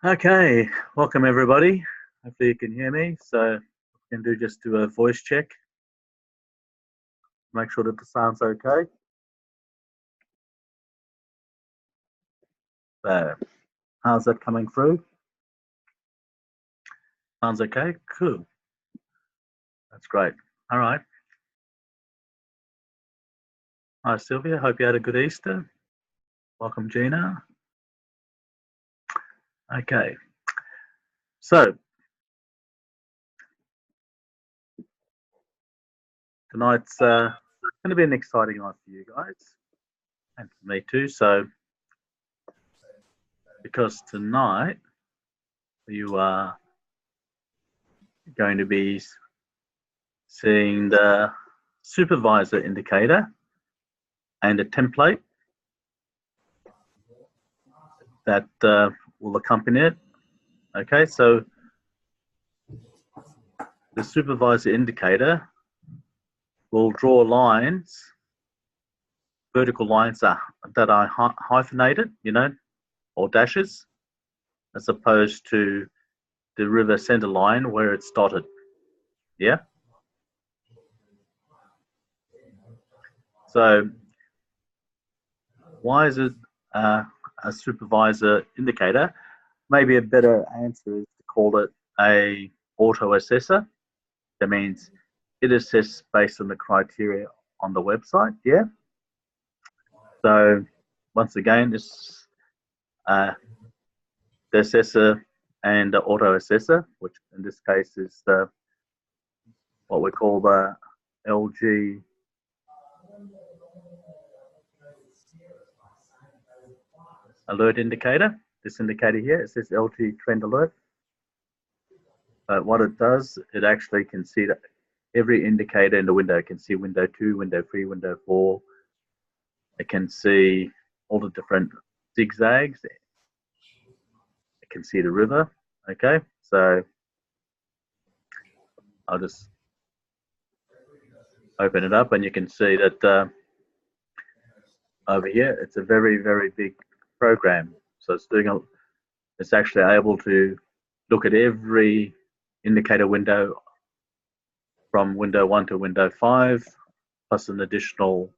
Okay, welcome everybody. Hopefully you can hear me. So we can just do a voice check. Make sure that the sound's okay. So how's that coming through? Sounds okay? Cool. That's great. All right. Hi Sylvia, hope you had a good Easter. Welcome Gina. Okay. So tonight's going to be an exciting night for you guys and for me too. So because tonight you are going to be seeing the supervisor indicator and a template that will accompany it. Okay, so the supervisor indicator will draw lines, vertical lines that are hyphenated, or dashes, as opposed to the river center line where it's dotted. Yeah. So why is it a supervisor indicator? Maybe a better answer is to call it a auto assessor. That means it assesses based on the criteria on the website. Yeah. So once again, this the assessor and the auto assessor, which in this case is what we call the LG alert indicator. This indicator here, it says LG trend alert. But what it does, it actually can see that every indicator in the window. It can see window 2, window 3, window 4. It can see all the different zigzags. It can see the river. Okay, so I'll just open it up and you can see that over here, it's a very, very big program. So it's actually able to look at every indicator window from window 1 to window 5, plus some additional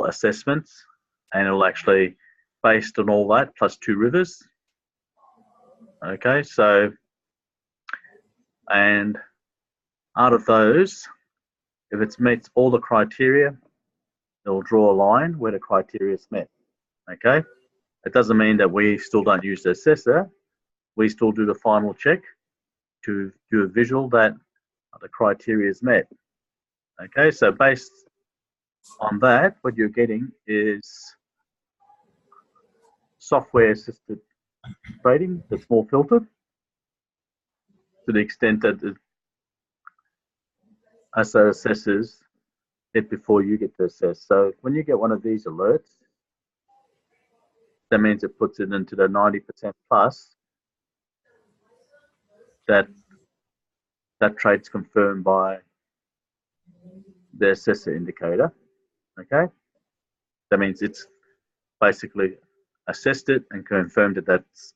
assessments, and it'll actually, based on all that, plus 2 rivers. Okay, so, and out of those, if it meets all the criteria, it'll draw a line where the criteria is met. Okay, it doesn't mean that we still don't use the assessor. We still do the final check to do a visual that the criteria is met. Okay, so based on that, what you're getting is software assisted trading that's more filtered to the extent that it also assesses it before you get to assess. So when you get one of these alerts, that means it puts it into the 90% plus that trade's confirmed by the assessor indicator. Okay, that means it's basically assessed it and confirmed that that's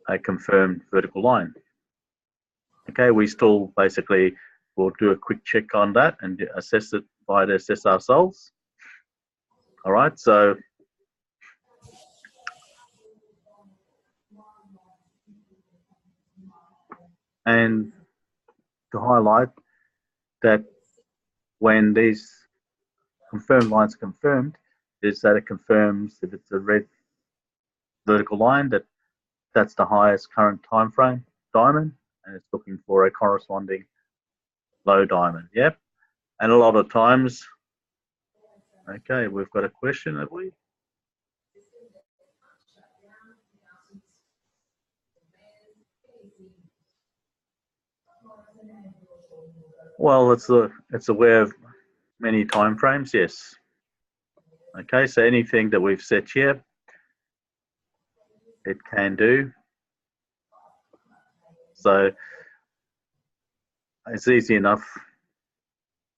a confirmed vertical line. Okay, we still basically will do a quick check on that and assess it via the assess ourselves. All right, so and to highlight that when these confirmed lines are confirmed, is that it confirms if it's a red vertical line that's the highest current time frame diamond, and it's looking for a corresponding low diamond. Yep. And a lot of times, okay, we've got a question, have we? Well, it's aware of many time frames, yes. Okay, so anything that we've set here, it can do. So it's easy enough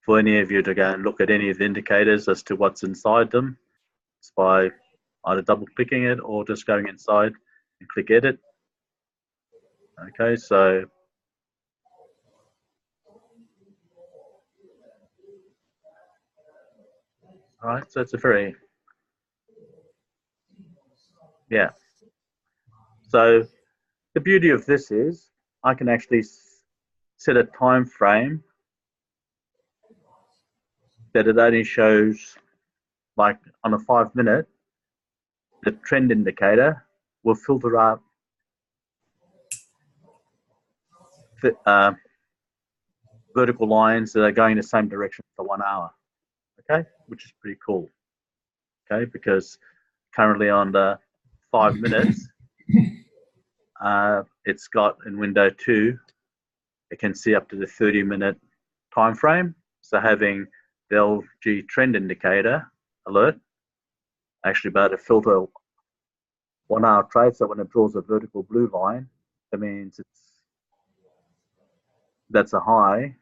for any of you to go and look at any of the indicators as to what's inside them. It's by either double clicking it or just going inside and click edit. Okay, so all right, so it's a very, yeah. So the beauty of this is I can actually set a time frame that it only shows, like on a 5-minute, the trend indicator will filter out vertical lines that are going the same direction for 1 hour. Okay, which is pretty cool. Okay, because currently on the 5 minutes, it's got in window 2, it can see up to the 30-minute time frame. So having the LG trend indicator alert actually be able to filter 1 hour trade. So when it draws a vertical blue line, that means that's a high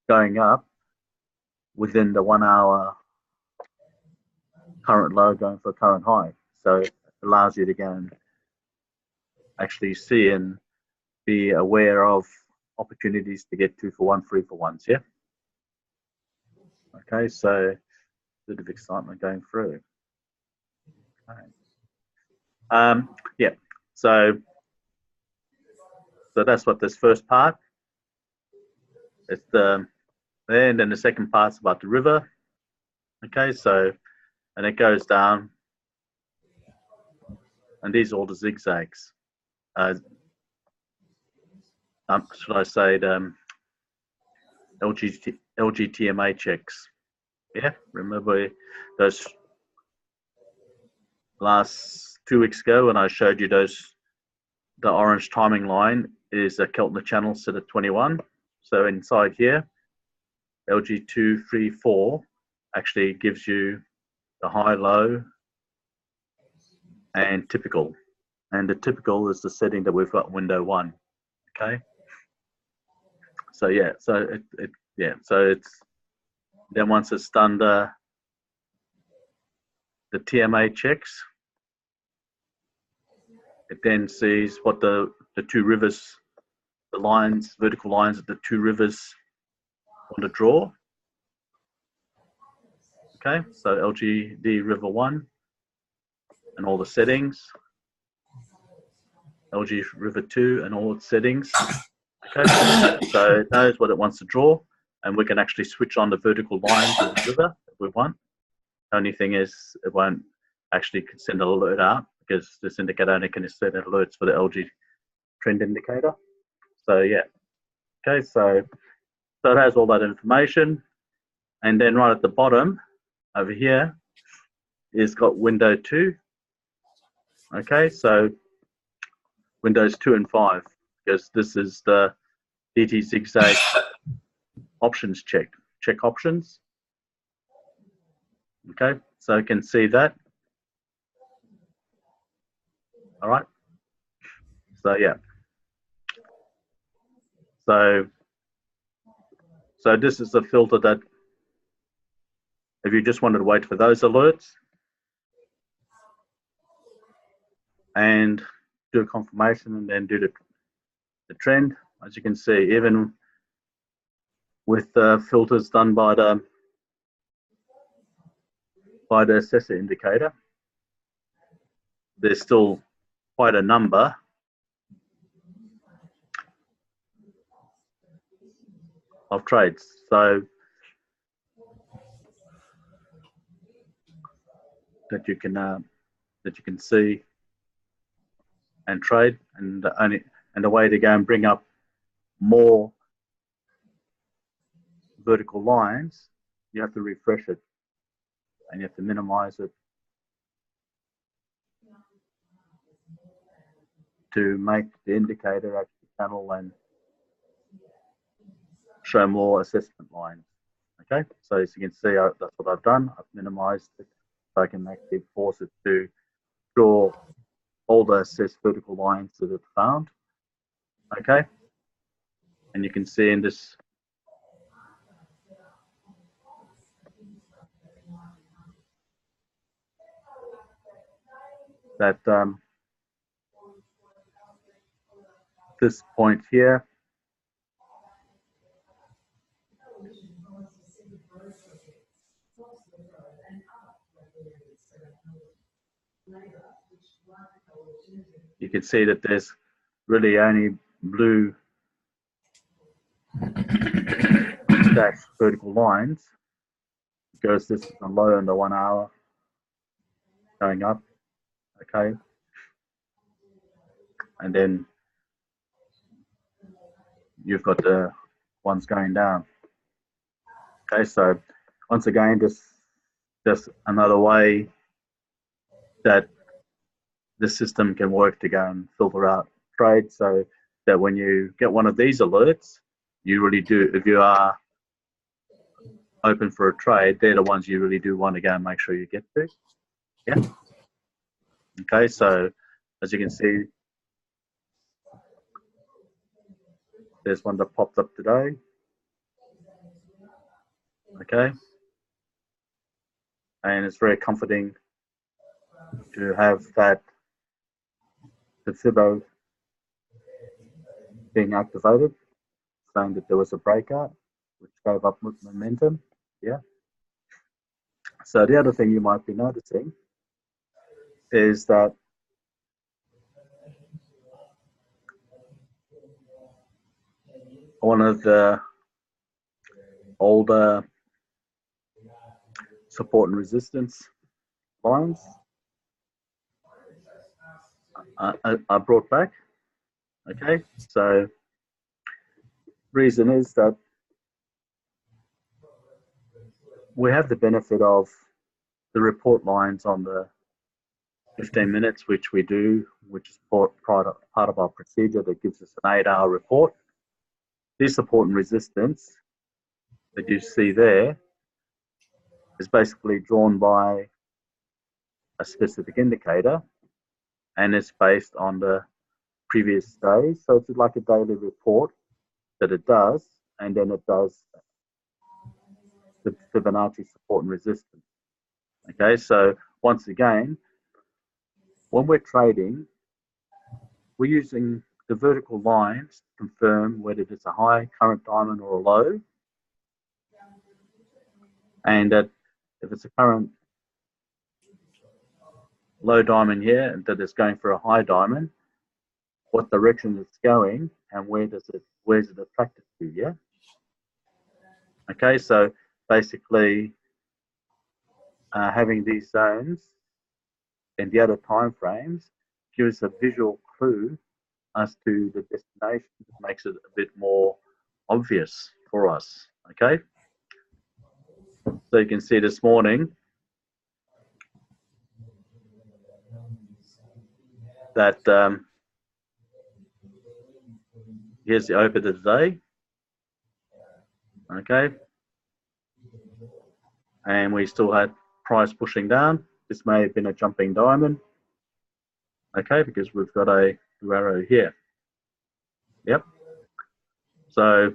going up within the 1 hour current low going for a current high. So it allows you to go and actually see and be aware of opportunities to get 2-for-1, 3-for-1s. Yeah. Okay, so a bit of excitement going through. Okay. Yeah. So that's what this first part. It's and then the second part's about the river. Okay, so and it goes down, and these are all the zigzags. Should I say the LGTMA checks? Yeah, remember those last 2 weeks ago when I showed you those? The orange timing line is a Keltner channel set at 21. So inside here, LG234 actually gives you the high, low, and typical. And the typical is the setting that we've got window 1. Okay. So yeah, so so it's then once it's done the TMA checks, it then sees what the 2 rivers, the lines, vertical lines that the 2 rivers want to draw. Okay, so LGD River 1 and all the settings, LG River 2 and all its settings. Okay, so it knows what it wants to draw, and we can actually switch on the vertical lines of the river if we want. The only thing is it won't actually send an alert out because this indicator only can send alerts for the LG trend indicator. So yeah, okay, so it has all that information, and then right at the bottom over here is got window 2. Okay, so windows 2 and 5, because this is the DT zigzag options check options. Okay, so you can see that. All right, so yeah, so this is the filter that if you just wanted to wait for those alerts and do a confirmation and then do the trend, as you can see, even with the filters done by the assessor indicator, there's still quite a number of trades. So that you can see and trade, and a way to go and bring up more vertical lines, you have to refresh it and you have to minimize it to make the indicator actually channel and show more assessment lines. Okay, so as you can see, that's what I've done. I've minimized it so I can actually force it to draw all the assessed vertical lines that it found. Okay, and you can see in this that this point here, you can see that there's really only blue dashed vertical lines, because this is the low and the 1 hour going up, okay? And then you've got the ones going down. Okay, so once again, just another way that the system can work to go and filter out trades, so that when you get one of these alerts, you really do, if you are open for a trade, they're the ones you really do want to go and make sure you get to. Yeah. Okay, so as you can see, there's one that popped up today. Okay. And it's very comforting to have that, the Fibbo being activated, saying that there was a breakout, which gave up momentum. Yeah. So the other thing you might be noticing is that one of the older support and resistance lines are brought back. Okay, so reason is that we have the benefit of the report lines on the 15 minutes, which we do, which is part of our procedure that gives us an 8-hour report. This support and resistance that you see there is basically drawn by a specific indicator, and it's based on the previous days. So it's like a daily report that it does, and then it does the Fibonacci support and resistance. Okay, so once again, when we're trading, we're using the vertical lines to confirm whether it's a high current diamond or a low, and that if it's a current low diamond here and that it's going for a high diamond, what direction it's going and where's it attracted to. Yeah. Okay, so basically having these zones and the other time frames gives a visual clue as to the destination. It makes it a bit more obvious for us. Okay, so you can see this morning that here's the open of the day. Okay, and we still had price pushing down. This may have been a jumping diamond. Okay, because we've got a blue arrow here. Yep. So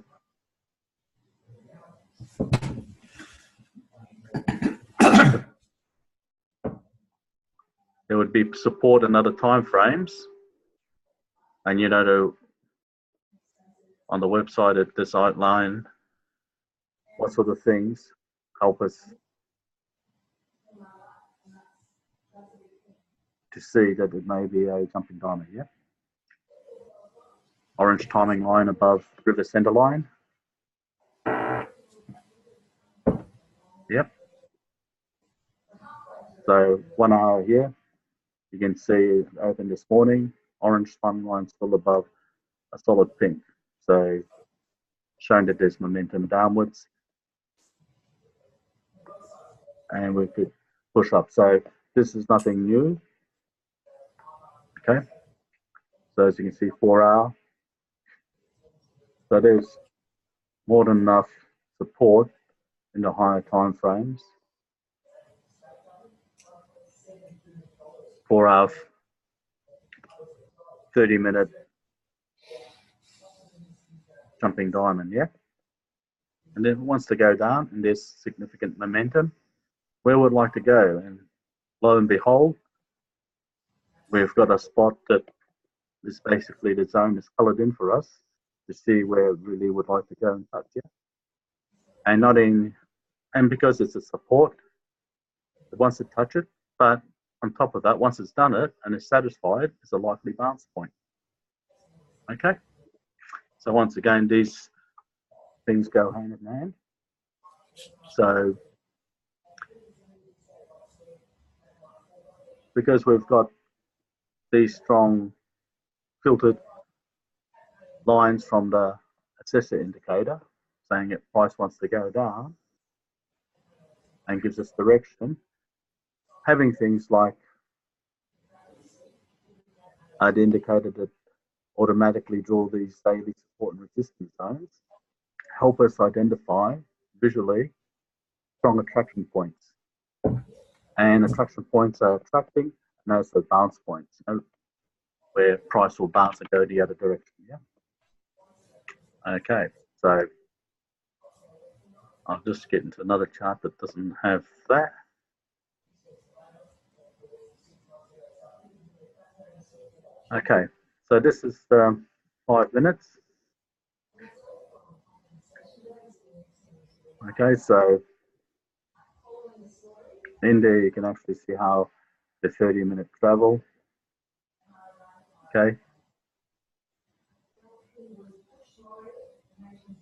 there would be support in other time frames, and you know, on the website at this outline what sort of things help us to see that it may be a jumping diamond. Yeah. Orange timing line above river center line. Yep. So 1 hour here, you can see it opened this morning. Orange timing line still above a solid pink. So showing that there's momentum downwards, and we could push up. So this is nothing new. Okay. So as you can see, 4 hour. So there's more than enough support in the higher time frames. 4 hour, 30-minute jumping diamond, yeah? And then it wants to go down, and there's significant momentum. Where would like to go? And lo and behold, we've got a spot that is basically the zone is colored in for us to see where it really would like to go and touch, yeah. And not in, and because it's a support, it wants to touch it, but on top of that, once it's done it and it's satisfied, it's a likely bounce point. Okay. So once again, these things go hand in hand. So because we've got these strong filtered lines from the assessor indicator saying that price wants to go down and gives us direction, having things like the indicator that automatically draw these daily support and resistance zones help us identify visually strong attraction points. And attraction points are attracting and also bounce points, you know, where price will bounce and go the other direction. Yeah. Okay, so I'll just get into another chart that doesn't have that. Okay, so this is 5 minutes. Okay, so in there you can actually see how the 30-minute travel. Okay.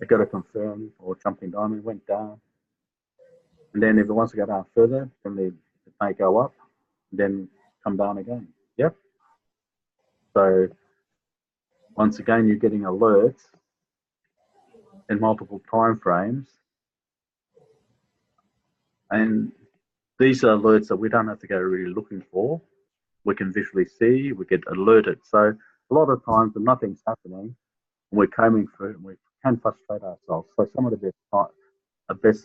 I got to confirm or jumping diamond went down. And then if it wants to go down further, then it may go up, then come down again. Yep. So once again, you're getting alerts in multiple time frames. And these are alerts that we don't have to go really looking for. We can visually see, we get alerted. So a lot of times when nothing's happening, we're combing through and we can frustrate ourselves. So some of the best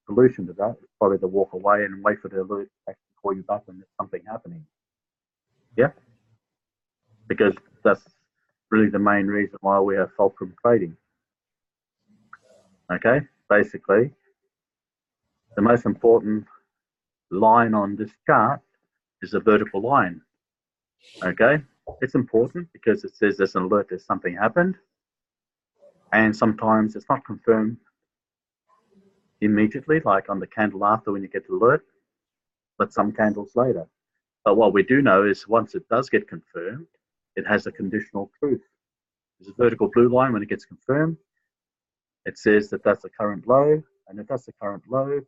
solution to that is probably to walk away and wait for the alert to actually call you back when there's something happening. Yeah? Because that's really the main reason why we have fulcrum trading. Okay? Basically, the most important line on this chart is the vertical line. Okay? It's important because it says there's an alert that something happened. And sometimes it's not confirmed immediately, like on the candle after when you get the alert, but some candles later. But what we do know is once it does get confirmed, it has a conditional truth. There's a vertical blue line when it gets confirmed. It says that that's the current low, and if that's the current low,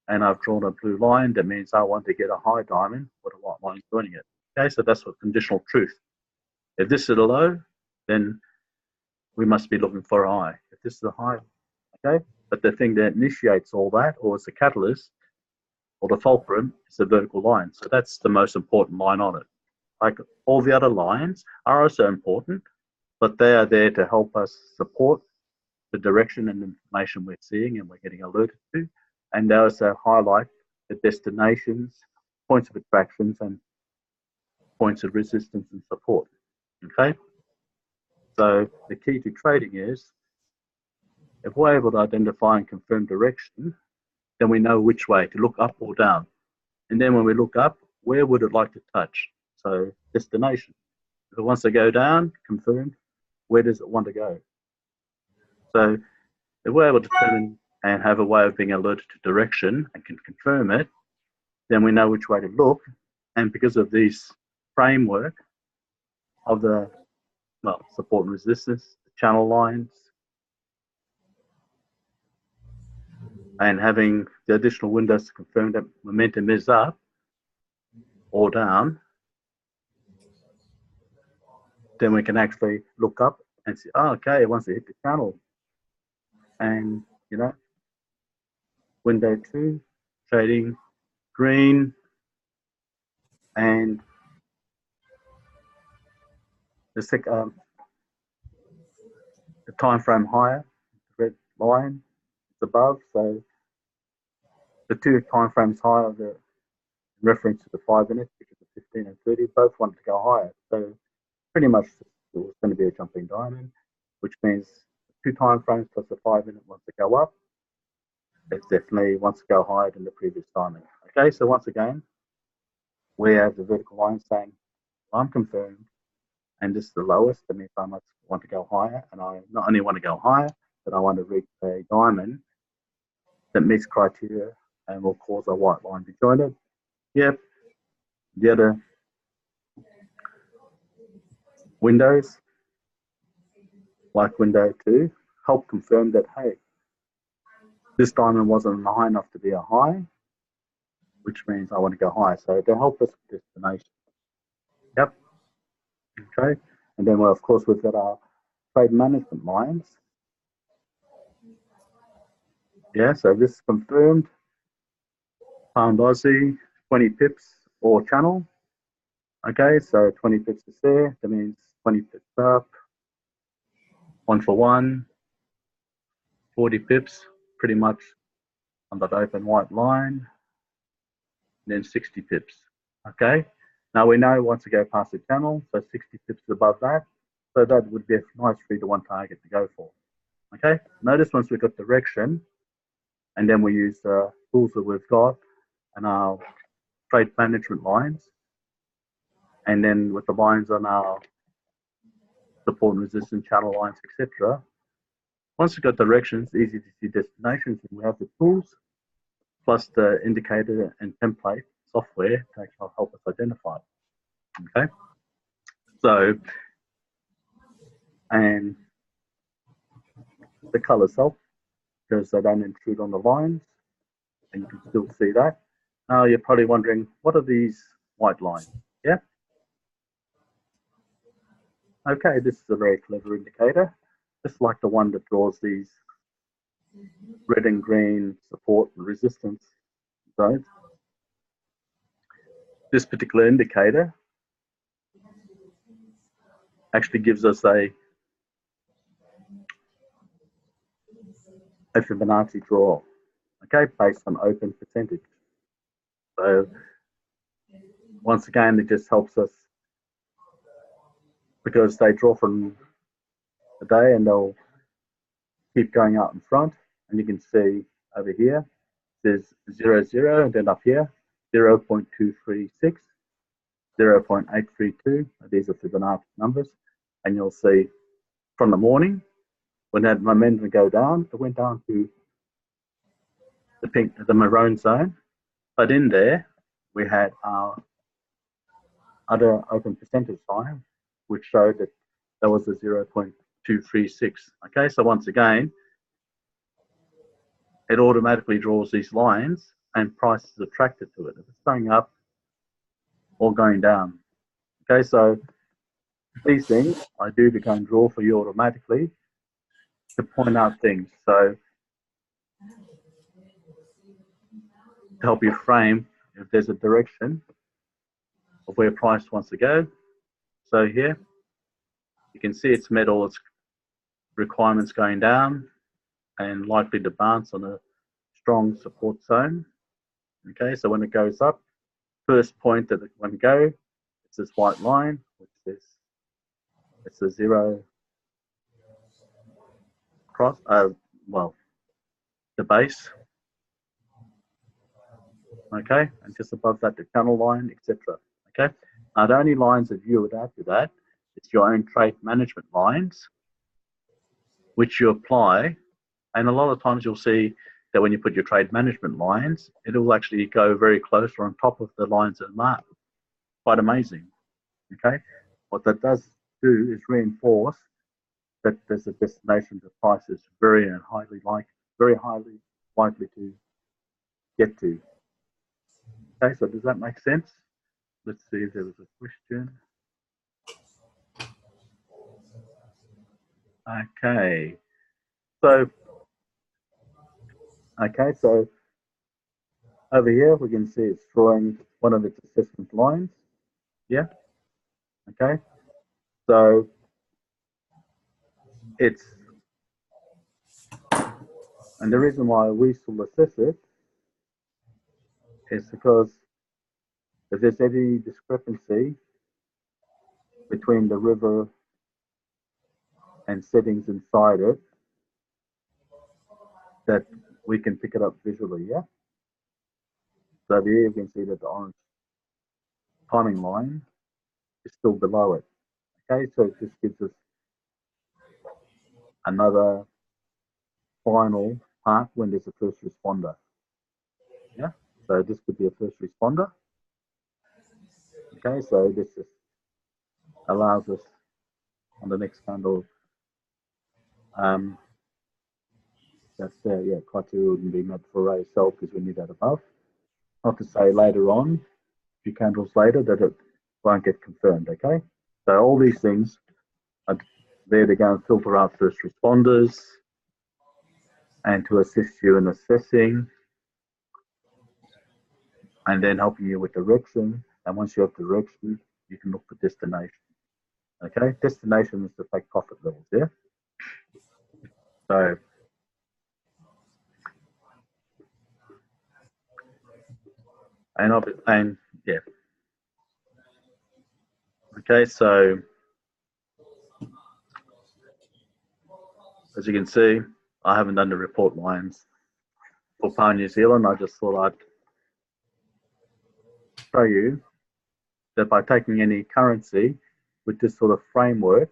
and I've drawn a blue line, that means I want to get a high diamond with a white line joining it. Okay, so that's what conditional truth. If this is a low, then we must be looking for a high. If this is a high, okay, but the thing that initiates all that, or is the catalyst, or the fulcrum, is the vertical line. So that's the most important line on it. Like all the other lines are also important, but they are there to help us support the direction and information we're seeing and we're getting alerted to. And they also highlight the destinations, points of attractions, and points of resistance and support. Okay? So the key to trading is, if we're able to identify and confirm direction, then we know which way to look up or down. And then when we look up, where would it like to touch? So destination. If it wants to go down, confirmed, where does it want to go? So if we're able to determine and have a way of being alerted to direction and can confirm it, then we know which way to look. And because of this framework of the support and resistance, the channel lines, and having the additional windows to confirm that momentum is up or down, then we can actually look up and see, oh, okay, it wants to hit the channel. And, you know, window 2, trading green, and the time frame higher, the red line is above. So the 2 time frames higher, the reference to the 5 minutes, which is the 15 and 30, both want to go higher. So pretty much it's going to be a jumping diamond, which means 2 time frames plus the 5 minute wants to go up. It definitely wants to go higher than the previous diamond. Okay, so once again, we have the vertical line saying, I'm confirmed, and this is the lowest. That means I must want to go higher, and I not only want to go higher, but I want to reach a diamond that meets criteria and will cause a white line to join it. Yep. The other windows, like window 2, help confirm that, hey, this diamond wasn't high enough to be a high, which means I want to go higher. So they help us with destination. Yep. Okay. And then, well, of course, we've got our trade management lines. Yeah, so this is confirmed. Pound Aussie, 20 pips or channel. Okay, so 20 pips is there. That means 20 pips up. 1 for 1. 40 pips, pretty much on that open white line. Then 60 pips. Okay, now we know once we go past the channel, so 60 pips above that. So that would be a nice 3-to-1 target to go for. Okay, notice once we've got direction, and then we use the tools that we've got and our trade management lines, and then with the lines on our support and resistance channel lines, etc. Once we've got directions, easy to see destinations, and we have the tools plus the indicator and template software to actually help us identify. Okay, so and the colors help because they don't intrude on the lines, and you can still see that. Now you're probably wondering, what are these white lines? Yeah. Okay, this is a very clever indicator, just like the one that draws these red and green support and resistance zones. This particular indicator actually gives us a Fibonacci draw, okay, based on open percentage. So once again, it just helps us because they draw from the day and they'll keep going out in front. And you can see over here, there's 0, 0, and then up here, 0.236, 0.832. These are Fibonacci numbers. And you'll see from the morning, when that momentum go down, it went down to the pink, the maroon zone. But in there, we had our other open percentage line, which showed that there was a 0.236. Okay, so once again, it automatically draws these lines and price is attracted to it. If it's going up or going down. Okay, so these things I do to go and draw for you automatically to point out things. So to help you frame if there's a direction of where price wants to go. So here, you can see it's met all its requirements going down and likely to bounce on a strong support zone. Okay, so when it goes up, first point that it want to go, it's this white line, which is it's a 0 cross, well, the base. Okay, and just above that, the channel line, etc. Okay, now the only lines that you would add to that is your own trade management lines, which you apply. And a lot of times you'll see that when you put your trade management lines, it will actually go very close or on top of the lines that are marked. Quite amazing. Okay, what that does do is reinforce that there's a destination the price is very highly likely to get to. Okay, so does that make sense? Let's see if there was a question. Okay, so over here we can see it's drawing one of its assessment lines. Yeah. Okay. So it's, and the reason why we still assess it is because if there's any discrepancy between the river and settings inside it, that we can pick it up visually, yeah? So over here you can see that the orange timing line is still below it, Okay, so this gives us another final part when there's a first responder. Yeah, so this could be a first responder. Okay, so this is, allows us on the next candle. That's there, yeah, criteria wouldn't be met for array itself because we need that above. Not to say later on, a few candles later, that it won't get confirmed, okay? So all these things are there to go and filter out first responders and to assist you in assessing and then helping you with direction. And once you have direction, you can look for destination. Okay, destination is the take profit levels, yeah? So, and yeah. Okay, so as you can see, I haven't done the report lines for PAR New Zealand. I just thought I'd show you that by taking any currency with this sort of framework,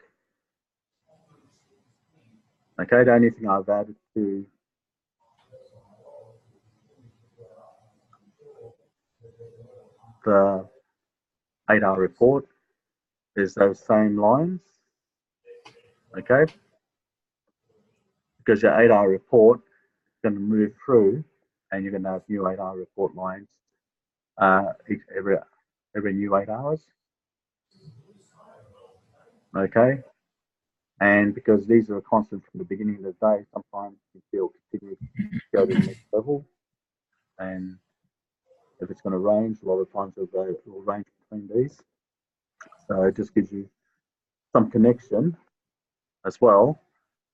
okay, the only thing I've added to the 8-hour report is those same lines, okay, because your 8-hour report is going to move through and you're going to have new 8-hour report lines every new 8 hours, okay. And because these are a constant from the beginning of the day, sometimes you'll continue to go to the next level. And if it's going to range, a lot of times it will range between these. So it just gives you some connection as well.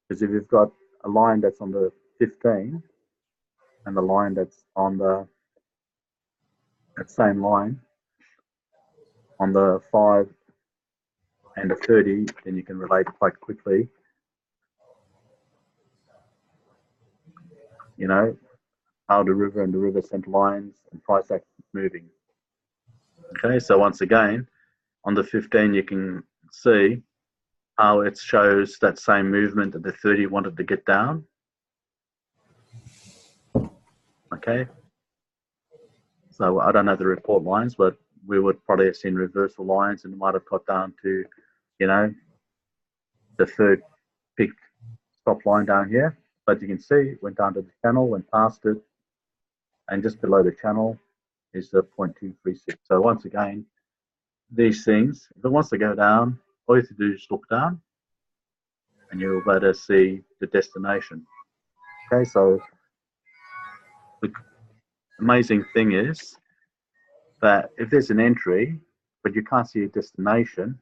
Because if you've got a line that's on the 15 and the line that's on that same line on the 5 and the 30, then you can relate quite quickly. You know, how the river and the river center lines and price action is moving. Okay, so once again, on the 15, you can see how it shows that same movement that the 30 wanted to get down. Okay, so I don't have the report lines, but we would probably have seen reversal lines and it might have got down to, you know, the third peak stop line down here. But you can see it went down to the channel, went past it, and just below the channel is the 0.236. So once again, these things, if it wants to go down, all you have to do is look down and you'll better see the destination. Okay, so the amazing thing is that if there's an entry, but you can't see a destination,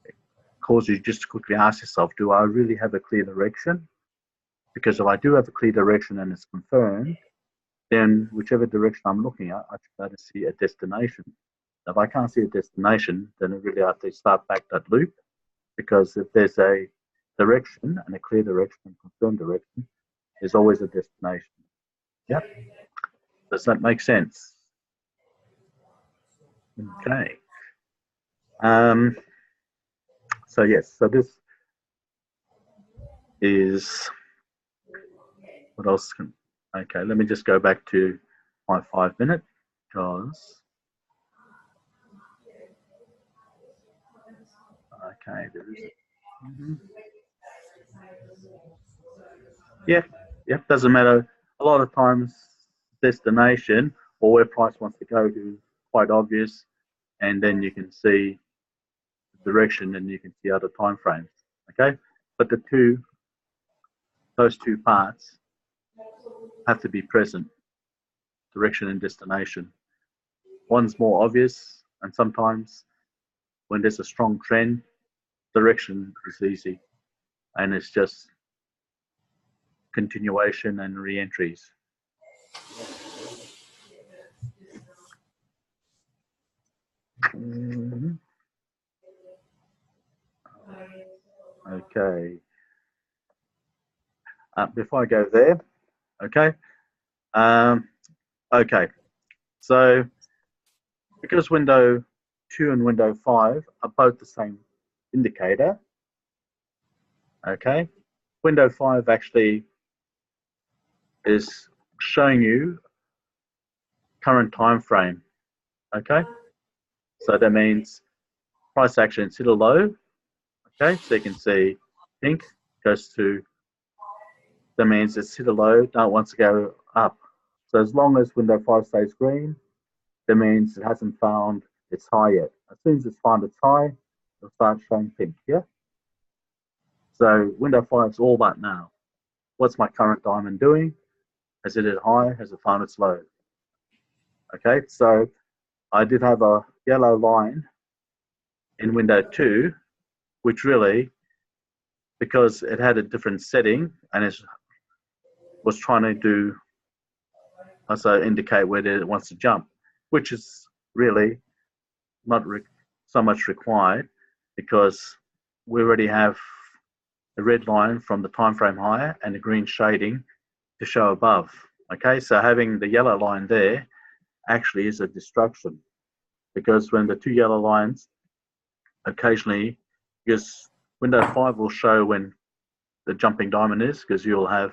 it causes you just to quickly ask yourself, do I really have a clear direction? Because if I do have a clear direction and it's confirmed, then whichever direction I'm looking at, I should better see a destination. If I can't see a destination, then I really have to start back that loop, because if there's a direction and a clear direction and confirmed direction, there's always a destination. Yep. Does that make sense? Okay. So yes, so this is what else can, okay, let me just go back to my 5 minute because okay, there is yep, doesn't matter. A lot of times destination or where price wants to go to is quite obvious, and then you can see the direction and you can see other time frames. Okay, but those two parts have to be present, direction and destination. One's more obvious, and sometimes when there's a strong trend, direction is easy, and it's just continuation and re-entries. Okay. Before I go there, okay. Okay. So because window 2 and window 5 are both the same indicator. Okay, window 5 actually is showing you current time frame. Okay, so that means price action is hit a low. Okay, so you can see pink goes to, that means it's hit a low, now it wants to go up. So as long as window 5 stays green, that means it hasn't found its high yet. As soon as it's found its high, it'll start showing pink, yeah? So window 5 is all that now. What's my current diamond doing? Has it hit high? Has it found its low? Okay, so I did have a yellow line in window 2, which really, because it had a different setting and it was trying to do, also indicate whether it wants to jump, which is really not so much required because we already have a red line from the time frame higher and the green shading to show above. Okay, so having the yellow line there actually is a distraction, because when the two yellow lines occasionally, because window 5 will show when the jumping diamond is, because you'll have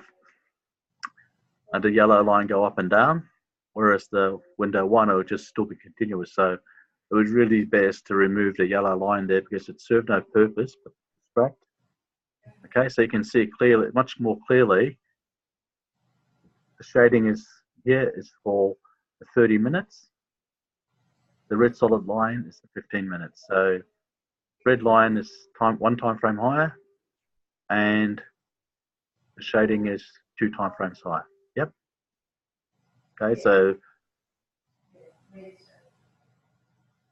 the yellow line go up and down, whereas the window 1 it will just still be continuous. So it was really best to remove the yellow line there because it served no purpose but distract. Okay, so you can see clearly, much more clearly, the shading is here is for the 30 minutes. The red solid line is the 15 minutes. So red line is one time frame higher, and the shading is 2 time frames higher. Yep. Okay, so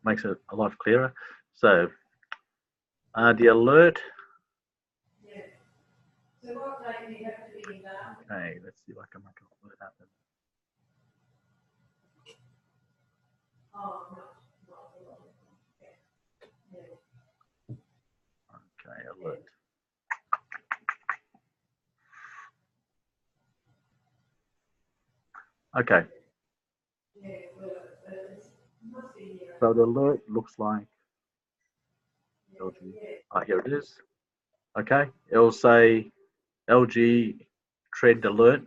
makes it a lot clearer. So the alert. Okay, let's see if I can make an alert happen. Okay, alert. Okay. So the alert looks like LG. Here it is. Okay, it will say LG trend alert,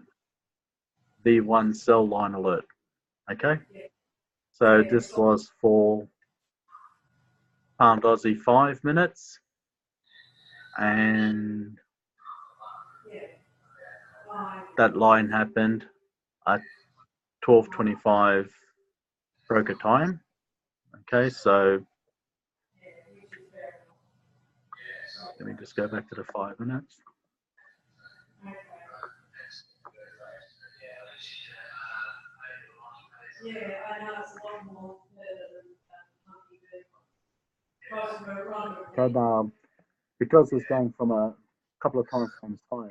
V1 sell line alert. Okay, so this was for Pound Aussie 5 minutes, and that line happened at 12:25 broker time. Okay, so let me just go back to the 5 minutes. Okay, now because it's going from a couple of times higher,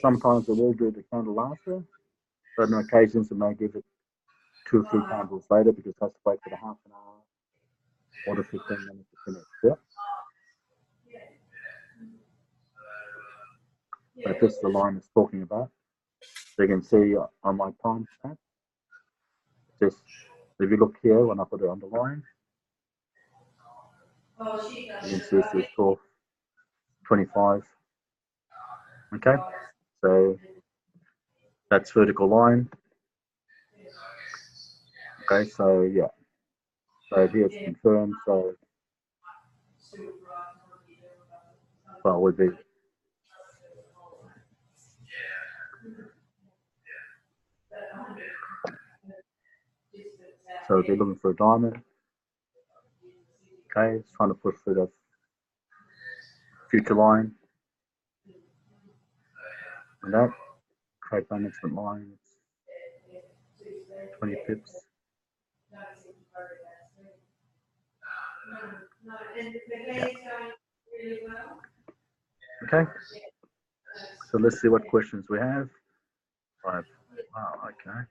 sometimes it will do the candle after, but on occasions it may give it 2 or 3 candles later because it has to wait for the half an hour or the 15 minutes to finish. Yeah. But this is the line it's talking about. So you can see on my time stamp, just if you look here when I put it on the line, you can see this is 12:25. Okay, so that's vertical line. Okay, so yeah, so here it's confirmed. So well, would be so they're looking for a diamond. Okay, it's trying to push through the future line. And that trade management line, it's 20 pips. Yeah. Okay, so let's see what questions we have. Wow, okay.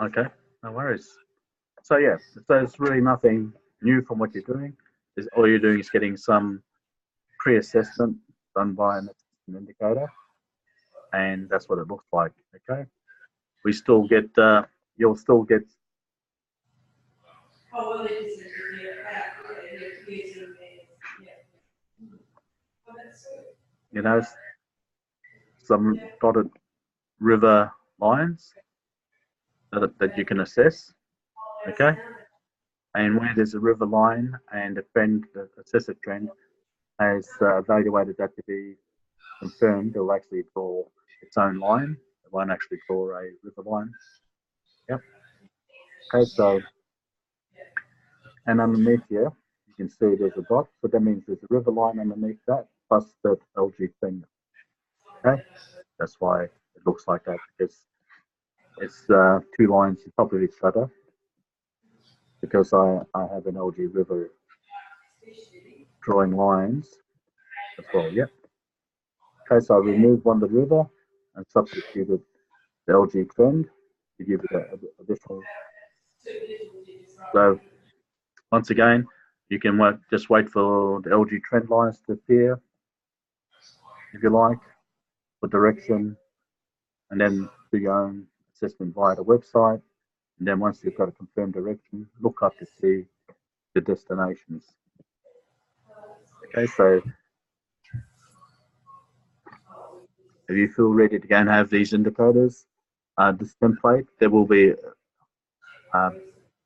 Okay, no worries. So yeah, so it's really nothing new from what you're doing. All you're doing is getting some pre-assessment done by an indicator, and that's what it looks like. Okay, we still get, you'll still get, you know, some dotted river lines that you can assess, okay? And where there's a river line and a trend, the assessor trend has evaluated that to be confirmed, it'll actually draw its own line. It won't actually draw a river line. Yep. Okay, so, and underneath here, you can see there's a dot, so that means there's a river line underneath that, plus the algae thing. Okay, that's why it looks like that, because it's two lines on top of each other, because I have an algae river drawing lines as well. Yep. Okay, so I removed one of the river and substituted the algae trend to give it an additional. So once again, you can just wait for the algae trend lines to appear, if you like, for direction, and then do your own assessment via the website. And then once you've got a confirmed direction, look up to see the destinations. Okay, so if you feel ready to go and have these indicators, this template, there will be,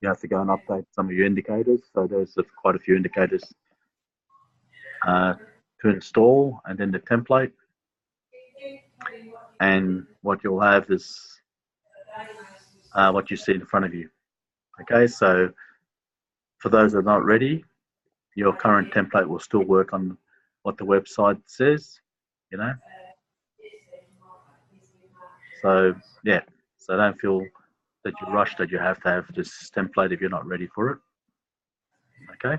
you have to go and update some of your indicators. So there's quite a few indicators to install, and then the template. And what you'll have is what you see in front of you. Okay, so for those that are not ready, your current template will still work on what the website says, you know. So yeah, so don't feel that you're rushed, that you have to have this template if you're not ready for it. Okay,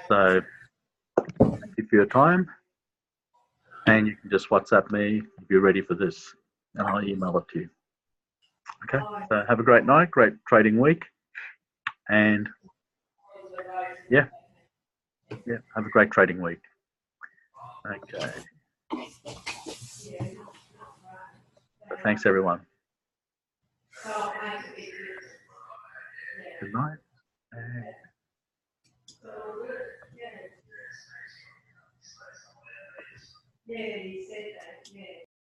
so thank you for your time, and you can just WhatsApp me if you're ready for this, and I'll email it to you. Okay, so have a great night, great trading week, and yeah, have a great trading week. Okay, so thanks everyone. Good night. And